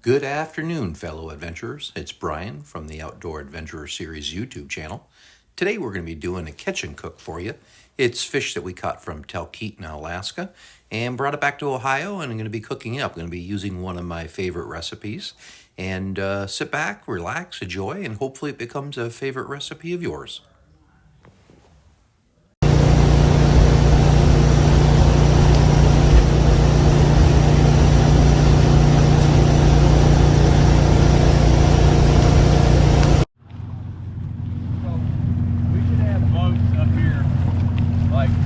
Good afternoon, fellow adventurers. It's Brian from the Outdoor Adventurer Series YouTube channel. Today we're going to be doing a catch and cook for you. It's fish that we caught from Talkeetna, Alaska, and brought it back to Ohio, and I'm going to be cooking it up. I'm going to be using one of my favorite recipes. And sit back, relax, enjoy, and hopefully it becomes a favorite recipe of yours.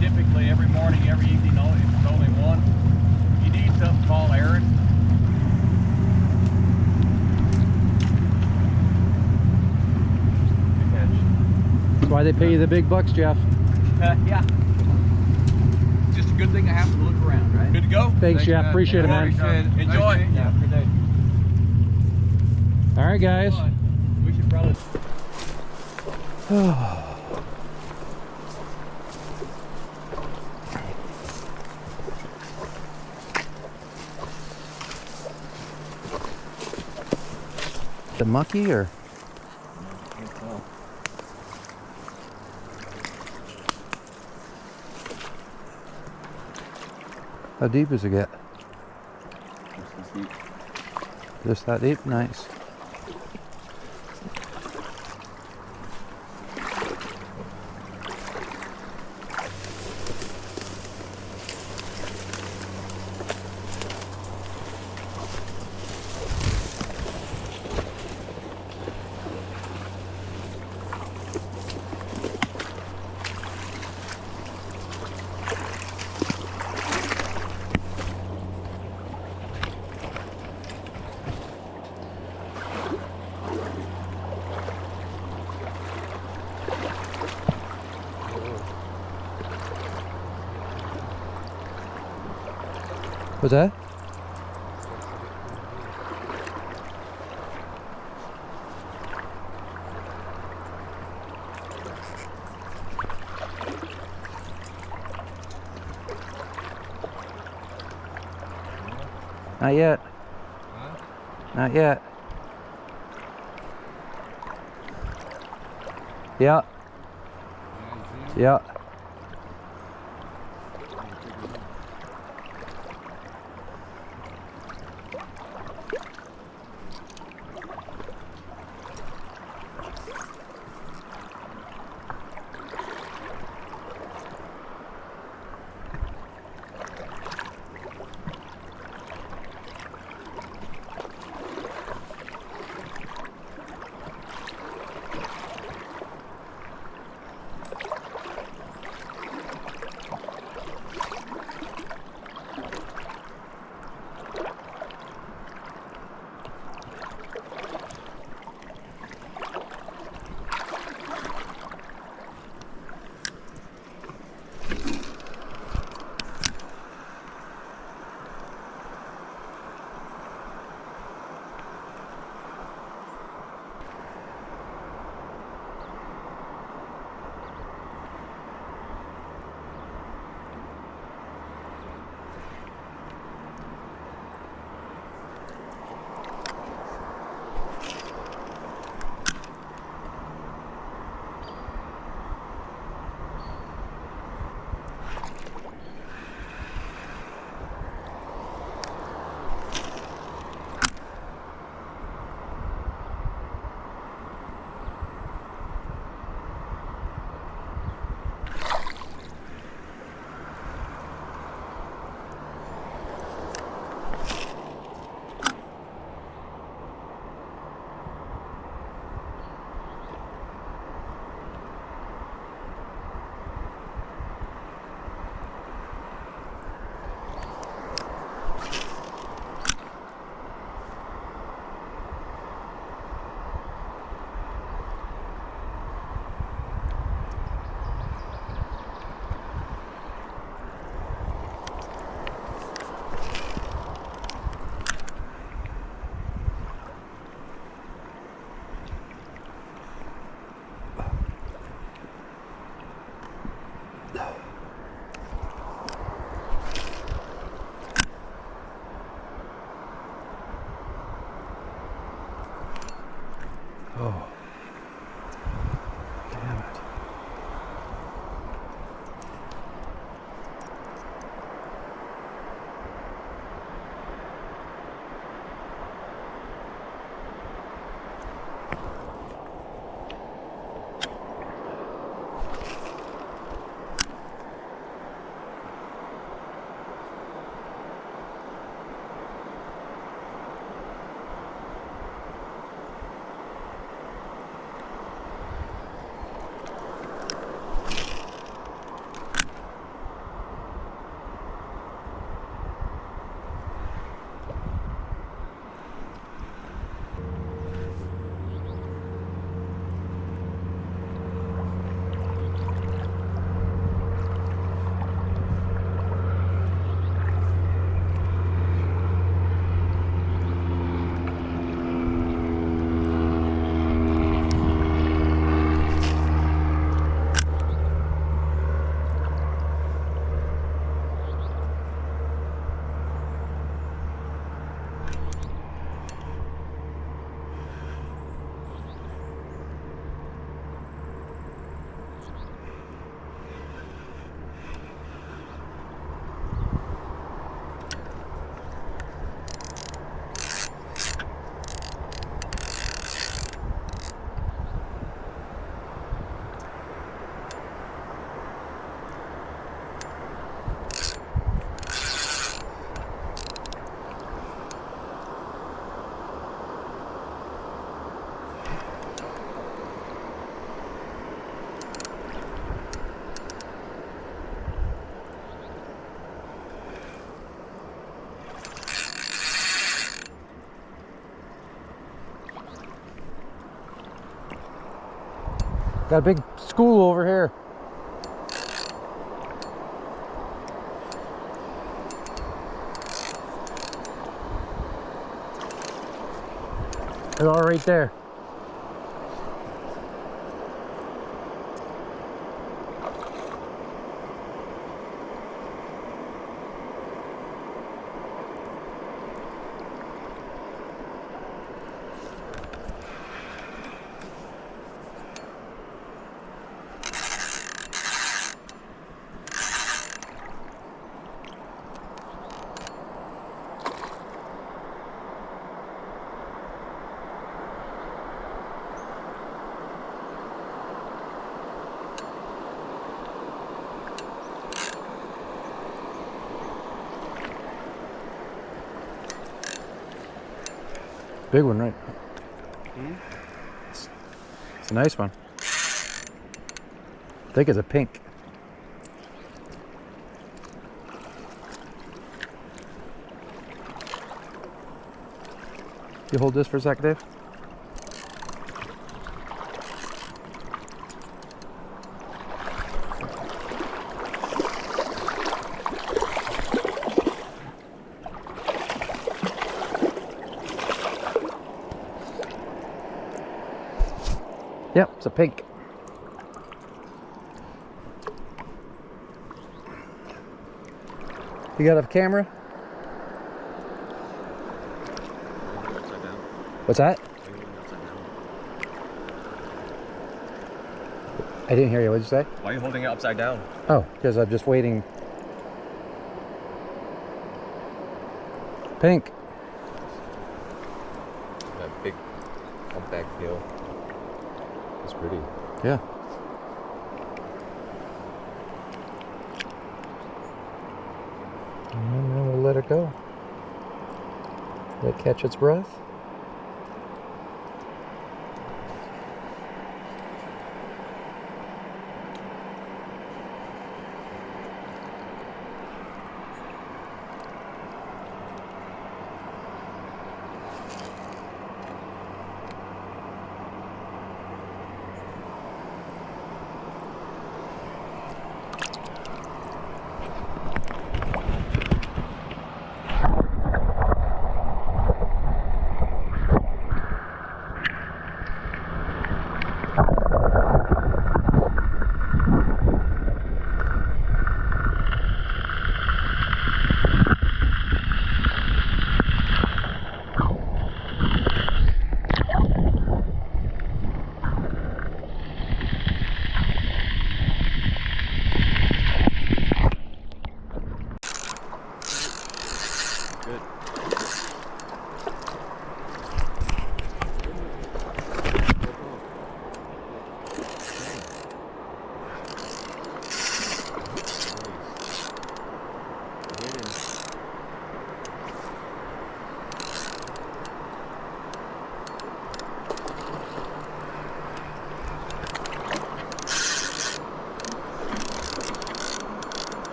Typically every morning, every evening, only if it's only one. You need something called Aaron. That's why they pay you the big bucks, Jeff. Yeah. Just a good thing to happen to look around, right? Good to go? Thanks, Jeff. Appreciate it, man. Enjoy. Yeah. Good day. All right, guys. We should probably... The mucky or? How deep does it get? Just that deep? Nice. What's that? Not yet. Huh? Not yet. Yeah. Yeah. Got a big school over here. They're all right there. Big one, right? It's a nice one. I think it's a pink. You hold this for a sec, Dave? Yep, it's a pink. You got a camera? What's that? I didn't hear you. What'd you say? Why are you holding it upside down? Oh, because I'm just waiting. Pink. That big humpback tail. It's pretty. Yeah. And then we'll let it go. Let it catch its breath.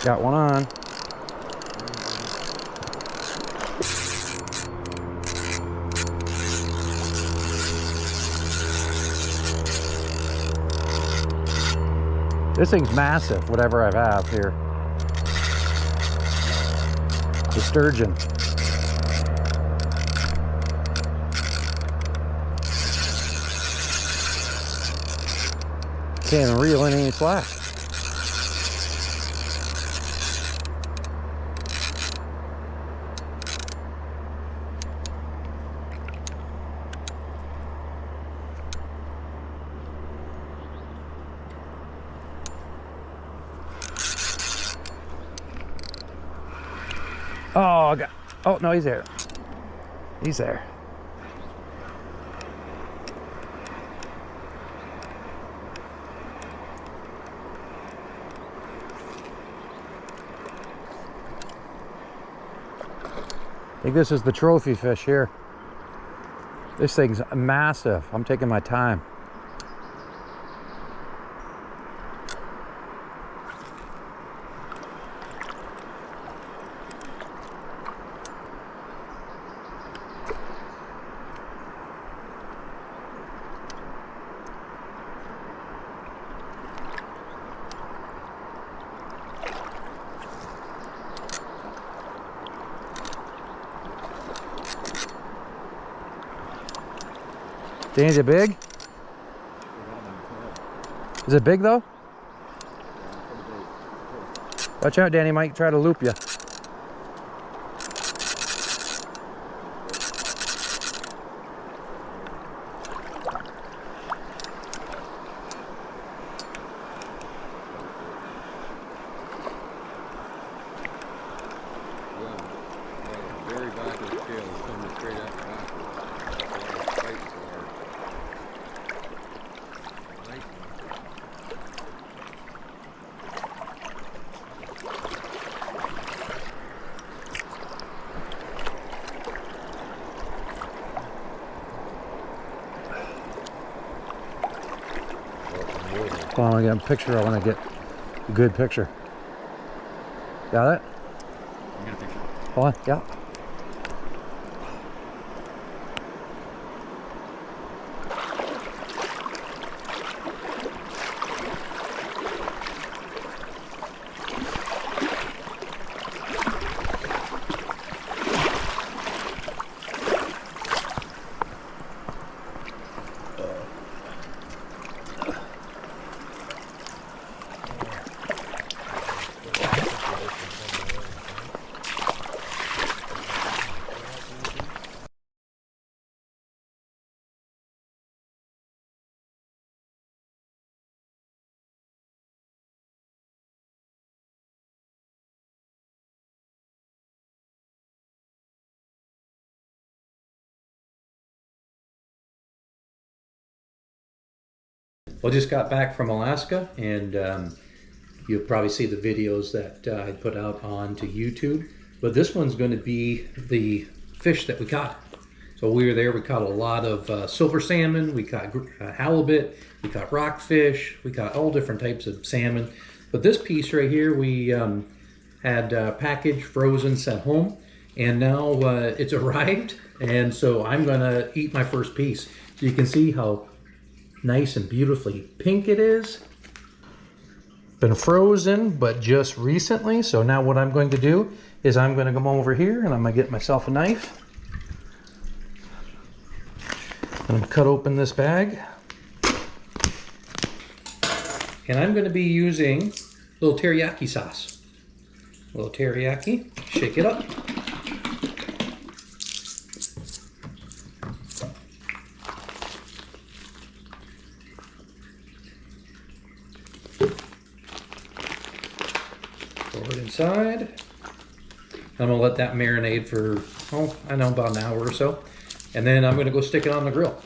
Got one on. This thing's massive, whatever I have here. The sturgeon. Can't even reel in any slack. Oh, oh no, he's there. He's there. I think this is the trophy fish here. This thing's massive. I'm taking my time. Danny, is it big? Is it big though? Watch out, Danny might try to loop you. Very backwards scale is coming straight up backwards. Fight so hard. Nice one. Hold on, I get a picture. I want to get a good picture. Got it? Get a picture. Hold on, yeah. Well, just got back from Alaska, and you'll probably see the videos that I put out onto YouTube. But this one's going to be the fish that we caught. So we were there, we caught a lot of silver salmon, we caught halibut, we caught rockfish, we caught all different types of salmon. But this piece right here, we had packaged, frozen, sent home, and now it's arrived. And so I'm going to eat my first piece. So you can see how nice and beautifully pink it is. Been frozen, but just recently. So now what I'm going to do is I'm going to come over here and I'm going to get myself a knife. I'm going to cut open this bag. And I'm going to be using a little teriyaki sauce. A little teriyaki. Shake it up. Throw it inside. I'm gonna let that marinate for, I know, about an hour or so. And then I'm gonna go stick it on the grill.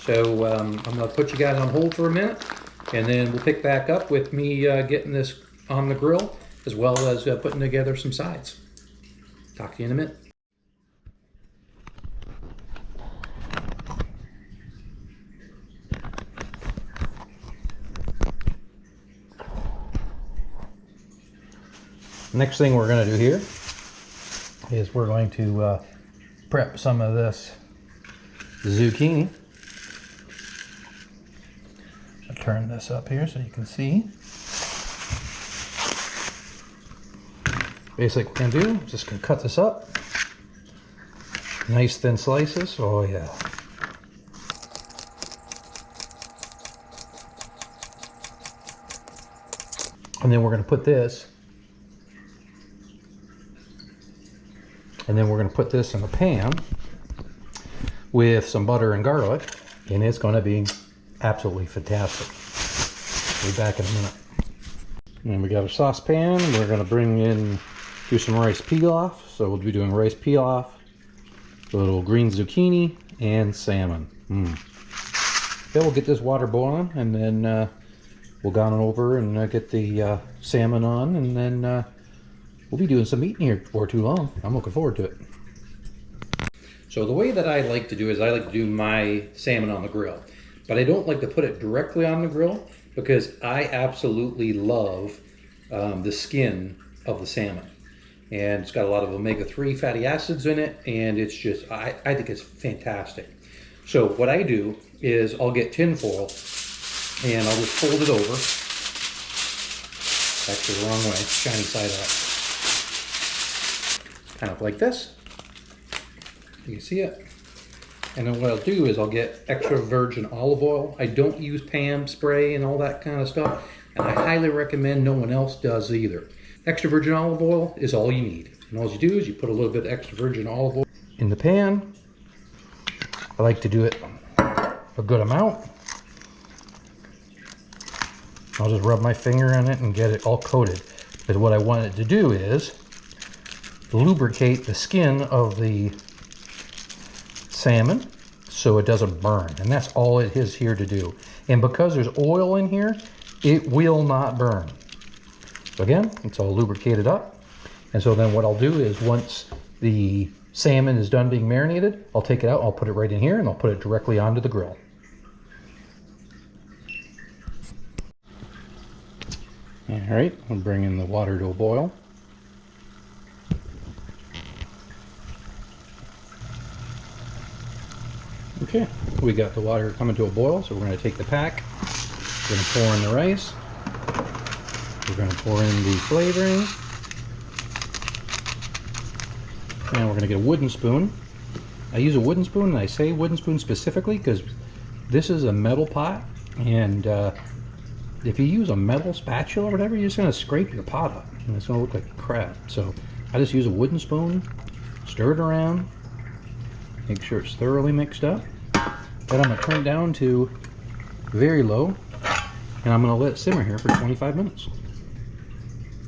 So I'm gonna put you guys on hold for a minute, and then we'll pick back up with me getting this on the grill, as well as putting together some sides. Talk to you in a minute. Next thing we're going to do here is we're going to prep some of this zucchini. I'll turn this up here so you can see. Basically what we're going to do, just going to cut this up. Nice thin slices. Oh yeah. And then we're going to put this, and then we're going to put this in a pan with some butter and garlic, and it's going to be absolutely fantastic. We'll be back in a minute. And we got a saucepan. We're going to do some rice pilaf. So we'll be doing rice pilaf, a little green zucchini, and salmon. Then we'll get this water boiling, and then we'll go on over and get the salmon on, and then we'll be doing some eating here before too long. I'm looking forward to it. So the way that I like to do is I like to do my salmon on the grill, but I don't like to put it directly on the grill because I absolutely love the skin of the salmon. And it's got a lot of omega-3 fatty acids in it, and it's just, I think it's fantastic. So what I do is I'll get tin foil and I'll just fold it over. Actually the wrong way, shiny side up. Kind of like this. You can see it. And then what I'll do is I'll get extra virgin olive oil. I don't use Pam spray and all that kind of stuff. And I highly recommend no one else does either. Extra virgin olive oil is all you need. And all you do is you put a little bit of extra virgin olive oil in the pan. I like to do it a good amount. I'll just rub my finger on it and get it all coated. Because what I want it to do is lubricate the skin of the salmon so it doesn't burn. And that's all it is here to do. And because there's oil in here, it will not burn. So again, it's all lubricated up. And so then what I'll do is once the salmon is done being marinated, I'll take it out, I'll put it right in here, and I'll put it directly onto the grill. All right, I'll bring in the water to a boil. Okay, we got the water coming to a boil, so we're going to take the pack, we're going to pour in the rice, we're going to pour in the flavoring, and we're going to get a wooden spoon. I use a wooden spoon, and I say wooden spoon specifically because this is a metal pot, and if you use a metal spatula or whatever, you're just going to scrape your pot up, and it's going to look like crap. So I just use a wooden spoon, stir it around, make sure it's thoroughly mixed up. Then I'm going to turn it down to very low, and I'm going to let it simmer here for 25 minutes.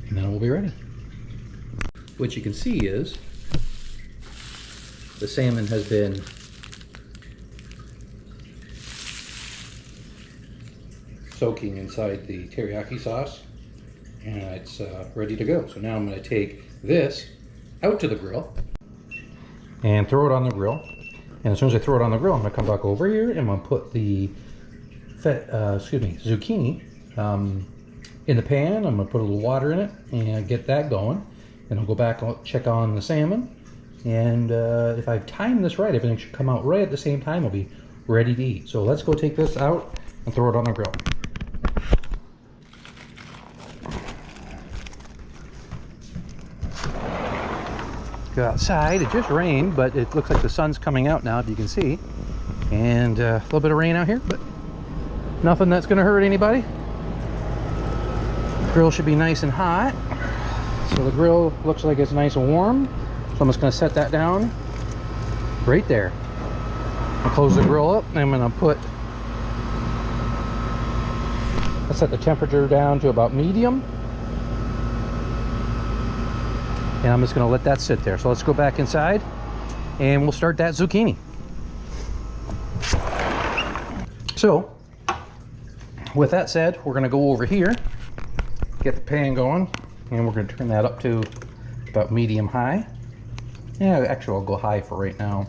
And then we'll be ready. What you can see is the salmon has been soaking inside the teriyaki sauce, and it's ready to go. So now I'm going to take this out to the grill and throw it on the grill. And as soon as I throw it on the grill, I'm going to come back over here and I'm going to put the zucchini in the pan. I'm going to put a little water in it and get that going. And I'll go back and check on the salmon. And if I've timed this right, everything should come out right at the same time. I'll be ready to eat. So let's go take this out and throw it on the grill. Go outside. It just rained, but it looks like the sun's coming out now, if you can see. And a little bit of rain out here, but nothing that's going to hurt anybody. The grill should be nice and hot. So the grill looks like it's nice and warm. So I'm just going to set that down right there. I'll close the grill up, and I'm going to I'll set the temperature down to about medium. And I'm just going to let that sit there. So let's go back inside and we'll start that zucchini. So with that said, we're going to go over here, get the pan going, and we're going to turn that up to about medium high. Yeah, actually I'll go high for right now.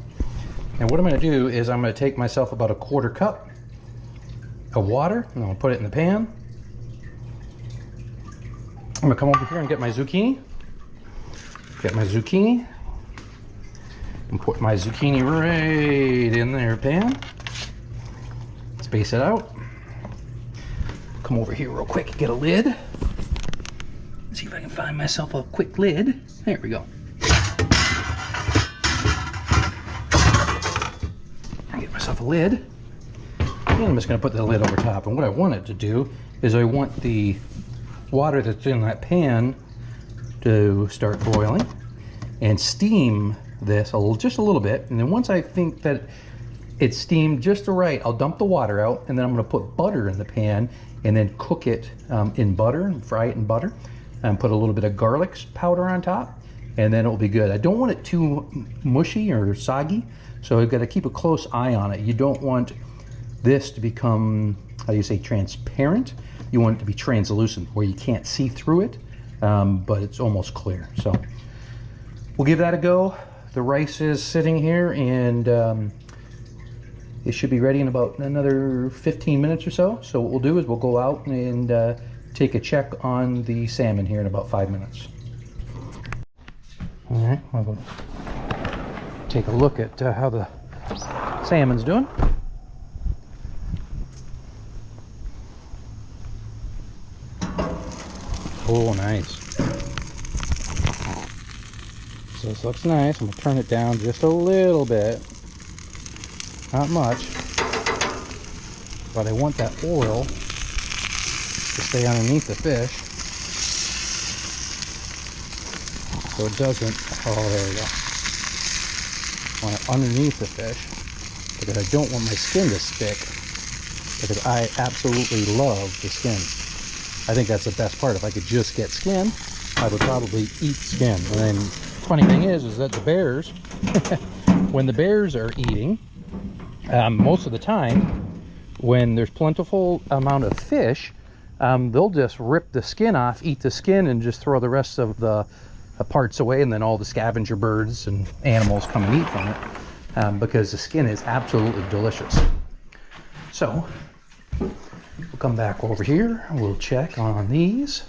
And what I'm going to do is I'm going to take myself about a 1/4 cup of water, and I'll put it in the pan. I'm going to come over here and get my zucchini. Get my zucchini and put my zucchini right in their pan. Space it out. Come over here real quick and get a lid. Let's see if I can find myself a quick lid. There we go. I get myself a lid. And I'm just going to put the lid over top. And what I want it to do is I want the water that's in that pan to start boiling and steam this just a little bit. And then once I think that it's steamed just right, I'll dump the water out, and then I'm going to put butter in the pan and then cook it in butter and fry it in butter and put a little bit of garlic powder on top, and then it'll be good. I don't want it too mushy or soggy, so I've got to keep a close eye on it. You don't want this to become, how do you say, transparent. You want it to be translucent where you can't see through it. But it's almost clear. So we'll give that a go. The rice is sitting here, and it should be ready in about another 15 minutes or so. So what we'll do is we'll go out and take a check on the salmon here in about 5 minutes. All right, we'll take a look at how the salmon's doing. Oh, nice. So this looks nice. I'm going to turn it down just a little bit. not much, but I want that oil to stay underneath the fish so it doesn't, oh there we go, I want it underneath the fish because I don't want my skin to stick, because I absolutely love the skin. I think that's the best part. If I could just get skin, I would probably eat skin. And then funny thing is that the bears, when the bears are eating, most of the time, when there's plentiful amount of fish, they'll just rip the skin off, eat the skin, and just throw the rest of the parts away, and then all the scavenger birds and animals come and eat from it, because the skin is absolutely delicious. So we'll come back over here, we'll check on these.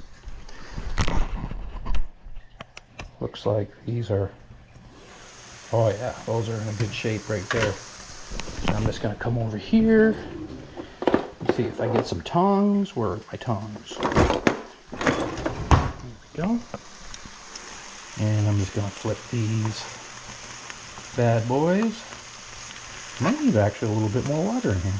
Looks like these are, oh yeah, those are in a good shape right there. So I'm just gonna come over here and see if I get some tongs. Where are my tongs? There we go. And I'm just gonna flip these bad boys. Might need actually a little bit more water in here.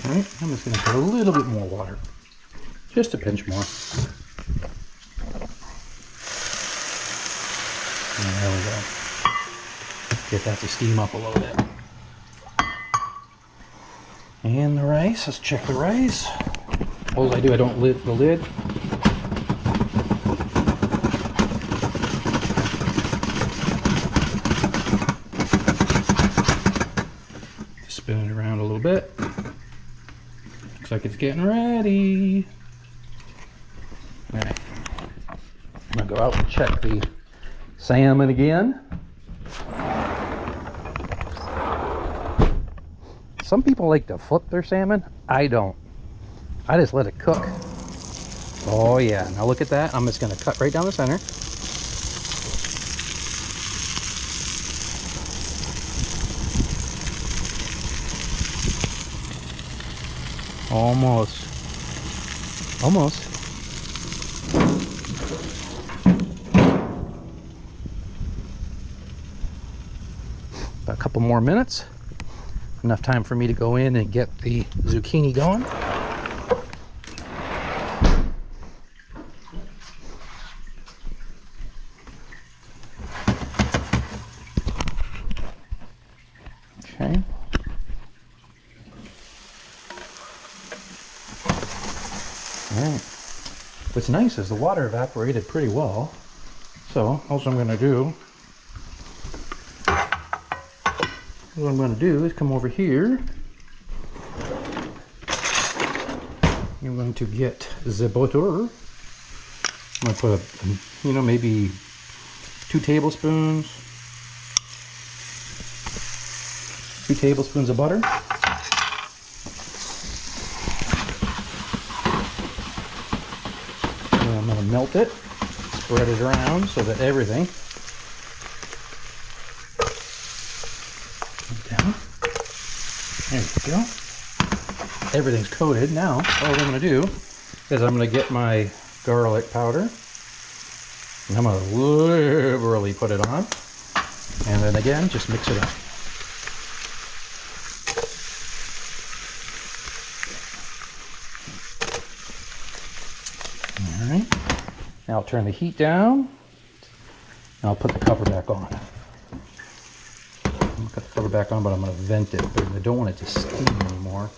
All right, I'm just going to put a little bit more water, just a pinch more. And there we go. Get that to steam up a little bit. And the rice, let's check the rice. All I do, I don't lift the lid. Spin it around a little bit. Looks like it's getting ready. All right. I'm gonna go out and check the salmon again. Some people like to flip their salmon. I don't. I just let it cook. Oh yeah, now look at that. I'm just gonna cut right down the center. Almost. Almost. A couple more minutes. Enough time for me to go in and get the zucchini going. Okay. Alright. What's nice is the water evaporated pretty well. So, all I'm going to do, is come over here. I'm going to get the butter. I'm going to put, maybe 2 tablespoons. 2 tablespoons of butter. And I'm going to melt it, spread it around so that everything down. There we go. Everything's coated. Now, all I'm going to do is I'm going to get my garlic powder. And I'm going to liberally put it on. And then again, just mix it up. Alright. Now I'll turn the heat down. And I'll put the cover back on. I'm going to put the cover back on, but I'm going to vent it because I don't want it to steam anymore.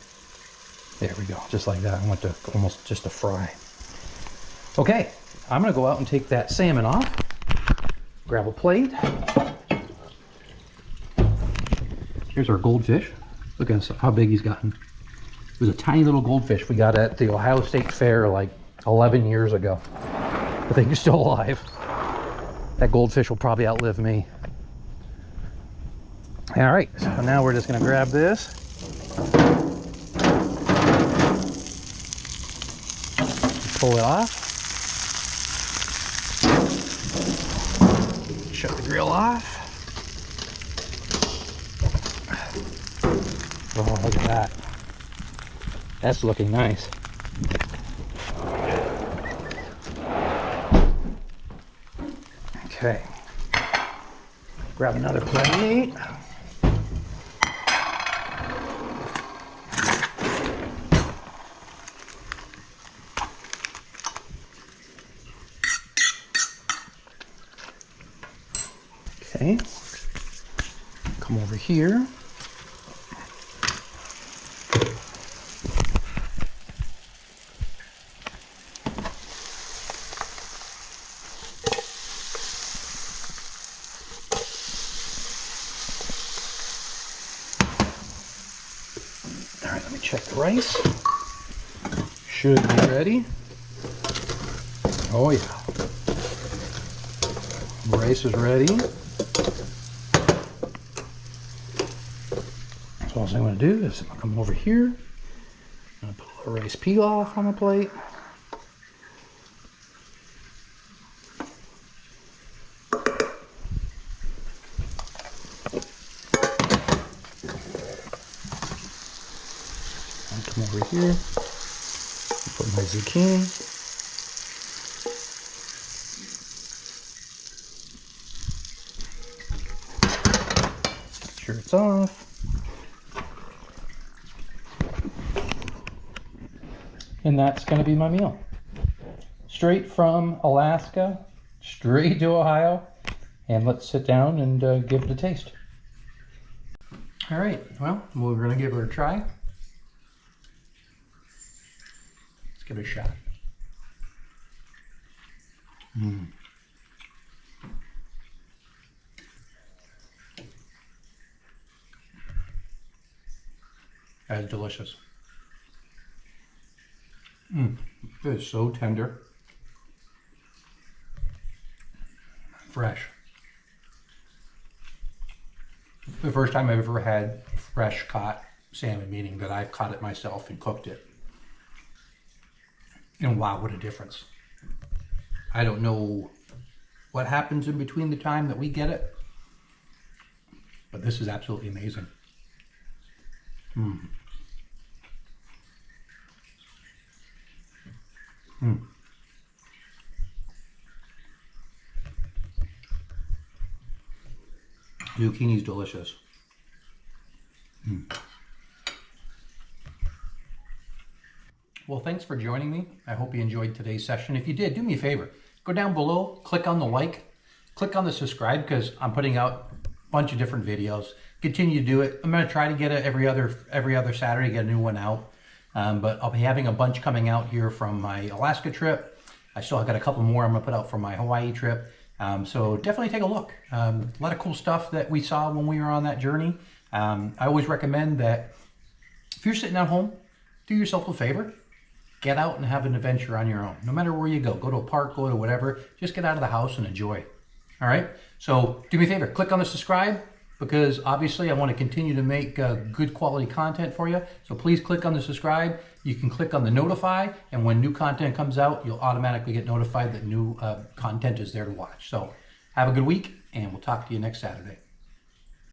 There we go, just like that. I want to almost just to fry. Okay, I'm going to go out and take that salmon off. Grab a plate. Here's our goldfish. Look at how big he's gotten. It was a tiny little goldfish we got at the Ohio State Fair like 11 years ago. I think he's still alive. That goldfish will probably outlive me. All right, so now we're just gonna grab this. Pull it off. Shut the grill off. Oh, look at that. That's looking nice. Okay. Grab another plate. Okay. Come over here. All right, let me check the rice. Should be ready. Oh yeah. Rice is ready. So all I'm going to do is I'm going to come over here. I'm going to put a little rice pilaf on the plate. I'll come over here. Put my zucchini. Make sure it's off. And that's going to be my meal. Straight from Alaska, straight to Ohio. And let's sit down and give it a taste. All right, well, we're going to give her a try. Let's give it a shot. That is delicious. It is so tender. Fresh. The first time I've ever had fresh caught salmon, meaning that I've caught it myself and cooked it. And wow, what a difference. I don't know what happens in between the time that we get it, but this is absolutely amazing. Zucchini's delicious. Well, thanks for joining me. I hope you enjoyed today's session. If you did, do me a favor. Go down below, click on the like, click on the subscribe, because I'm putting out a bunch of different videos. Continue to do it. I'm going to try to get it every other Saturday, get a new one out. But I'll be having a bunch coming out here from my Alaska trip. I still got a couple more I'm going to put out for my Hawaii trip. So definitely take a look. A lot of cool stuff that we saw when we were on that journey. I always recommend that if you're sitting at home, do yourself a favor. Get out and have an adventure on your own. No matter where you go to a park, go to whatever, just get out of the house and enjoy. All right? So do me a favor, click on the subscribe, because obviously I want to continue to make good quality content for you. So please click on the subscribe. You can click on the notify, and when new content comes out, you'll automatically get notified that new content is there to watch. So have a good week, and we'll talk to you next Saturday.